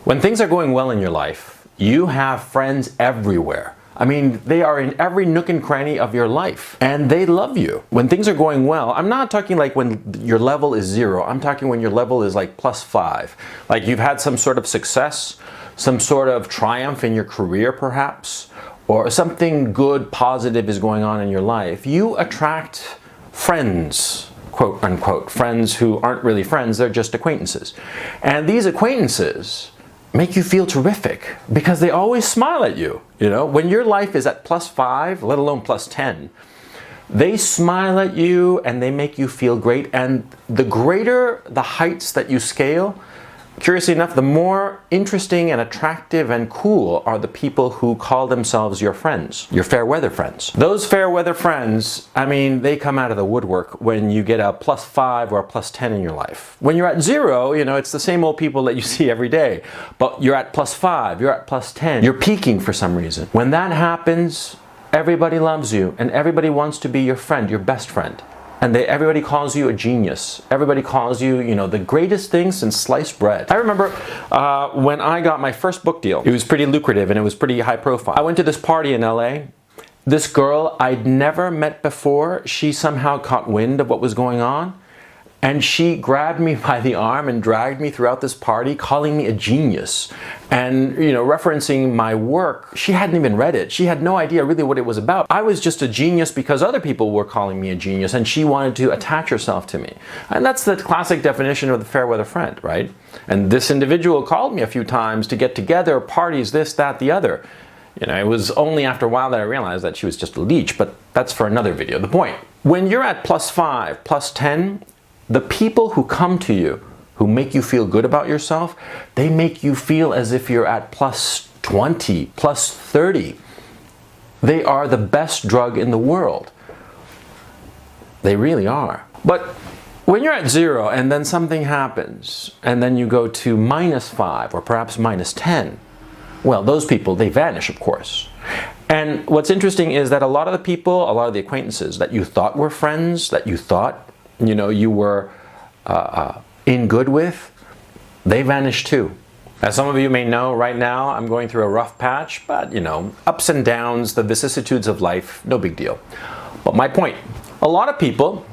When things are going well in your life, you have friends everywhere. I mean, they are in every nook and cranny of your life, and they love you. When things are going well, I'm not talking like when your level is 0. I'm talking when your level is like +5. Like you've had some sort of success, some sort of triumph in your career perhaps, or something good, positive is going on in your life. You attract friends, quote unquote, friends who aren't really friends, they're just acquaintances. And these acquaintances make you feel terrific because they always smile at you. You know, when your life is at +5, let alone +10, they smile at you and they make you feel great. And the greater the heights that you scale, curiously enough, the more interesting and attractive and cool are the people who call themselves your friends, your fair weather friends. Those fair weather friends, I mean, they come out of the woodwork when you get a +5 or a +10 in your life. When you're at 0, you know, it's the same old people that you see every day, but you're at +5, you're at +10, you're peaking for some reason. When that happens, everybody loves you and everybody wants to be your friend, your best friend. And everybody calls you a genius. Everybody calls you, you know, the greatest thing since sliced bread. I remember when I got my first book deal, it was pretty lucrative and it was pretty high profile. I went to this party in LA. This girl I'd never met before, she somehow caught wind of what was going on. And she grabbed me by the arm and dragged me throughout this party, calling me a genius. And, you know, referencing my work. She hadn't even read it. She had no idea really what it was about. I was just a genius because other people were calling me a genius and she wanted to attach herself to me. And that's the classic definition of the fair weather friend, right? And this individual called me a few times to get together, parties, this, that, the other. You know, it was only after a while that I realized that she was just a leech, but that's for another video. The point, when you're at +5, +10, the people who come to you, who make you feel good about yourself, they make you feel as if you're at +20, +30. They are the best drug in the world. They really are. But when you're at 0 and then something happens, and then you go to -5 or perhaps -10, well, those people, they vanish, of course. And what's interesting is that a lot of the people, a lot of the acquaintances that you thought were friends, that you thought, you know, you were in good with, they vanish too. As some of you may know, right now I'm going through a rough patch, but you know, ups and downs, the vicissitudes of life, no big deal. But my point, a lot of people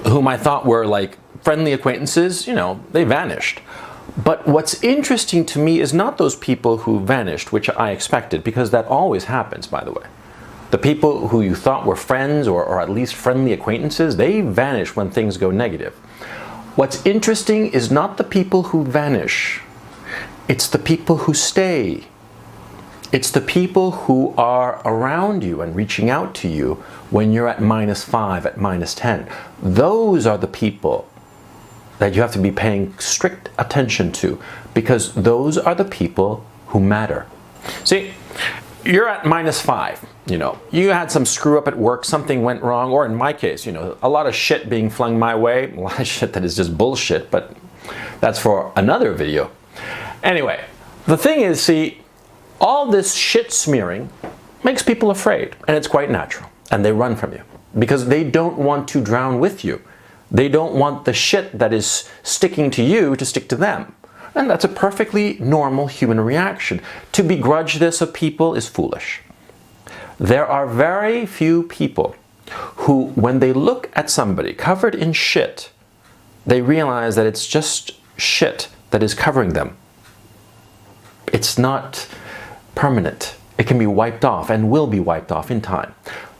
whom I thought were like friendly acquaintances, you know, they vanished. But what's interesting to me is not those people who vanished, which I expected, because that always happens, by the way. The people who you thought were friends or at least friendly acquaintances, they vanish when things go negative. What's interesting is not the people who vanish. It's the people who stay. It's the people who are around you and reaching out to you when you're at -5, at -10. Those are the people that you have to be paying strict attention to, because those are the people who matter. See, you're at -5, you know, you had some screw up at work, something went wrong, or in my case, you know, a lot of shit being flung my way, a lot of shit that is just bullshit, but that's for another video. Anyway, the thing is, see, all this shit smearing makes people afraid, and it's quite natural, and they run from you because they don't want to drown with you. They don't want the shit that is sticking to you to stick to them. And that's a perfectly normal human reaction. To begrudge this of people is foolish. There are very few people who, when they look at somebody covered in shit, they realize that it's just shit that is covering them. It's not permanent. It can be wiped off and will be wiped off in time.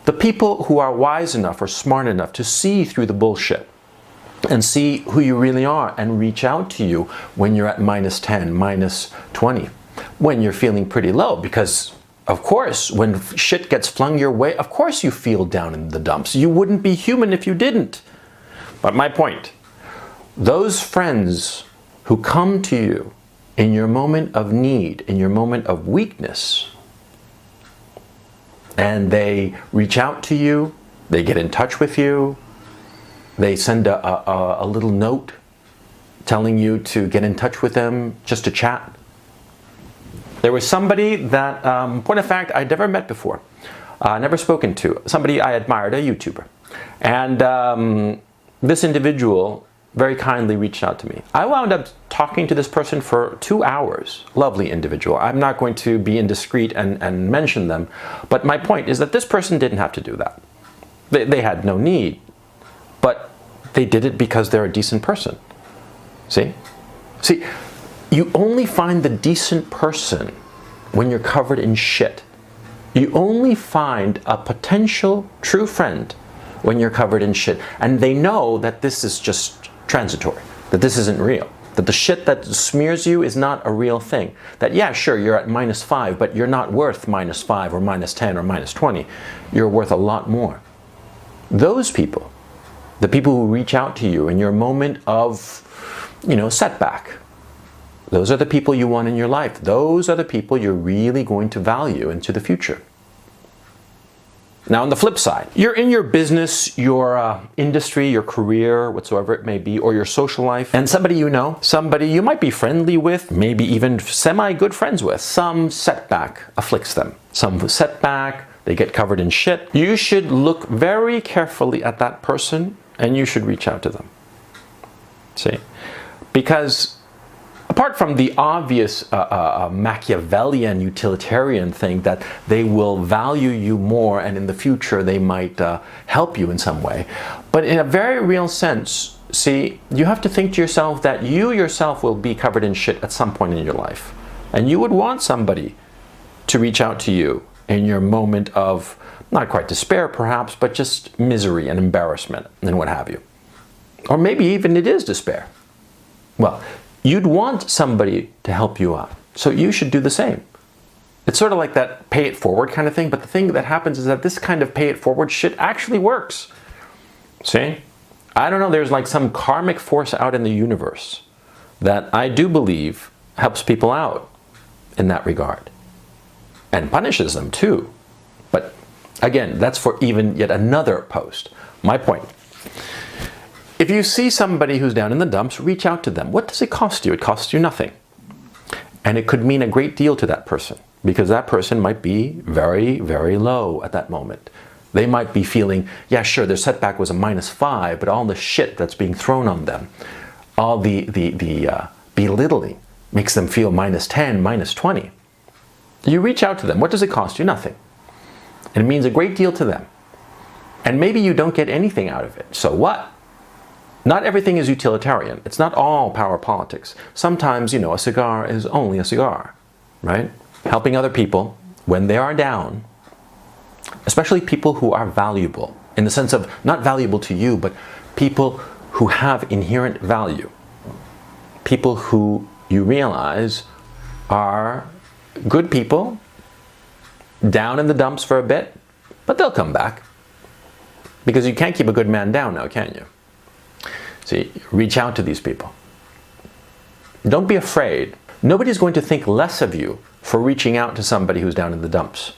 The people who are wise enough or smart enough to see through the bullshit and see who you really are and reach out to you when you're at -10, -20, when you're feeling pretty low. Because, of course, when shit gets flung your way, of course you feel down in the dumps. You wouldn't be human if you didn't. But my point, those friends who come to you in your moment of need, in your moment of weakness, and they reach out to you, they get in touch with you, they send a little note telling you to get in touch with them, just to chat. There was somebody that, point of fact, I'd never met before, never spoken to, somebody I admired, a YouTuber. And this individual very kindly reached out to me. I wound up talking to this person for 2 hours. Lovely individual. I'm not going to be indiscreet and mention them, but my point is that this person didn't have to do that. They had no need, but they did it because they're a decent person. See? See, you only find the decent person when you're covered in shit. You only find a potential true friend when you're covered in shit. And they know that this is just transitory, that this isn't real, that the shit that smears you is not a real thing. That, yeah, sure, you're at -5, but you're not worth -5 or -10 or -20. You're worth a lot more. Those people, the people who reach out to you in your moment of, setback, those are the people you want in your life. Those are the people you're really going to value into the future. Now, on the flip side, you're in your business, your industry, your career, whatsoever it may be, or your social life, and somebody somebody you might be friendly with, maybe even semi-good friends with, some setback afflicts them. Some setback, they get covered in shit. You should look very carefully at that person, and you should reach out to them. See? Because apart from the obvious Machiavellian utilitarian thing that they will value you more and in the future they might help you in some way, but in a very real sense, see, you have to think to yourself that you yourself will be covered in shit at some point in your life. And you would want somebody to reach out to you in your moment of, not quite despair perhaps, but just misery and embarrassment and what have you. Or maybe even it is despair. Well, you'd want somebody to help you out. So you should do the same. It's sort of like that pay it forward kind of thing, but the thing that happens is that this kind of pay it forward shit actually works. See? I don't know, there's like some karmic force out in the universe that I do believe helps people out in that regard. And punishes them too. But again, that's for even yet another post. My point. If you see somebody who's down in the dumps, reach out to them. What does it cost you? It costs you nothing. And it could mean a great deal to that person, because that person might be very, very low at that moment. They might be feeling, yeah, sure, their setback was a -5, but all the shit that's being thrown on them, all the belittling makes them feel -10, -20. You reach out to them. What does it cost you? Nothing. And it means a great deal to them. And maybe you don't get anything out of it. So what? Not everything is utilitarian. It's not all power politics. Sometimes, a cigar is only a cigar, right? Helping other people when they are down, especially people who are valuable, in the sense of not valuable to you, but people who have inherent value. People who you realize are good people, down in the dumps for a bit, but they'll come back. Because you can't keep a good man down now, can you? See, reach out to these people. Don't be afraid. Nobody's going to think less of you for reaching out to somebody who's down in the dumps.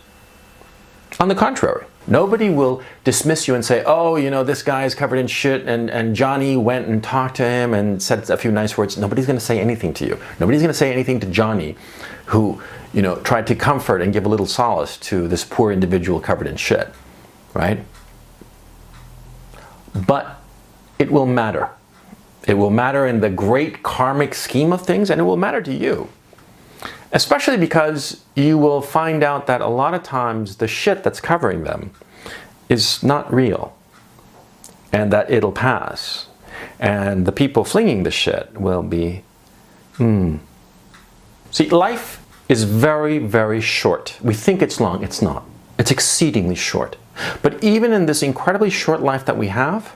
On the contrary, nobody will dismiss you and say, oh, this guy is covered in shit and Johnny went and talked to him and said a few nice words. Nobody's going to say anything to you. Nobody's going to say anything to Johnny who, tried to comfort and give a little solace to this poor individual covered in shit, right? But it will matter. It will matter in the great karmic scheme of things, and it will matter to you. Especially because you will find out that a lot of times the shit that's covering them is not real, and that it'll pass. And the people flinging the shit will be, See, life is very, very short. We think it's long. It's not. It's exceedingly short. But even in this incredibly short life that we have,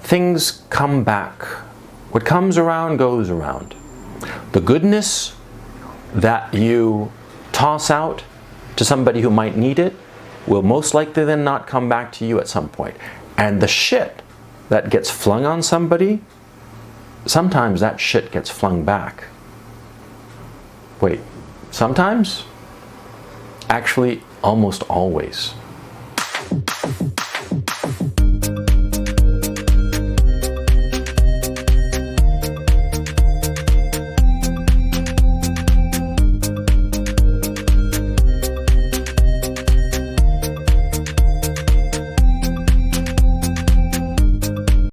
things come back. What comes around goes around. The goodness that you toss out to somebody who might need it will most likely then not come back to you at some point. And the shit that gets flung on somebody, sometimes that shit gets flung back. Wait, sometimes? Actually, almost always.